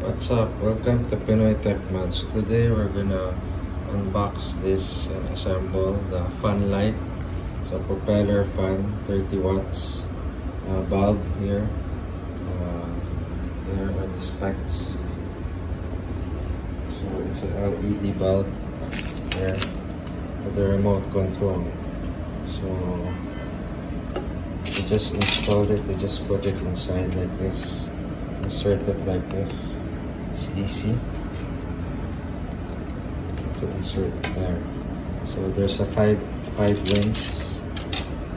What's up? Welcome to Pinoy Techman. So today we're gonna unbox this and assemble the fan light. It's a propeller fan, 30 watts bulb here. There are the specs. So it's an LED bulb there with the remote control. So you just installed it, you just put it inside like this, insert it like this. It's easy to insert there. So there's a five rings.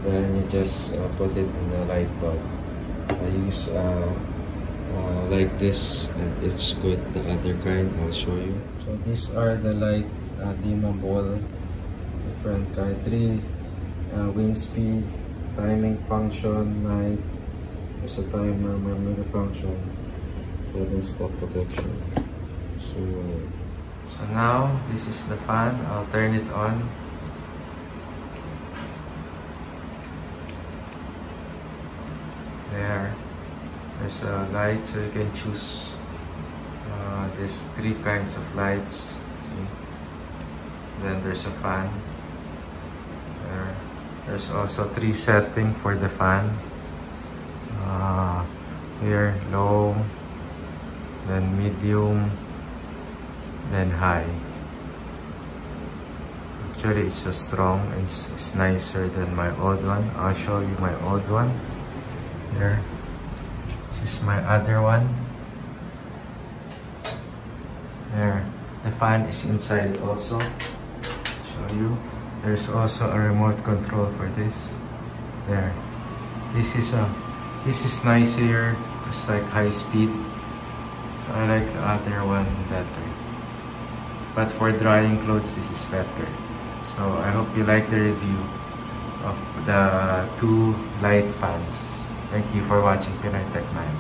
Then you just put it in the light bulb. I use like this, and it's good. The other kind I'll show you. So these are the light dimmable, different kind. 3 wind speed, timing function, night. There's a timer, memory function. And stop protection. So now this is the fan. I'll turn it on. There's a light, so you can choose. There's 3 kinds of lights. See? Then there's a fan. There's also 3 settings for the fan. Here, low, then medium, then high. Actually, it's so strong. It's nicer than my old one. I'll show you my old one. Here. This is my other one. There. The fan is inside also. Show you. There's also a remote control for this. There. This is nicer. It's like high speed. I like the other one better. But for drying clothes, this is better. So I hope you like the review of the 2 light fans. Thank you for watching Pinoy Techman.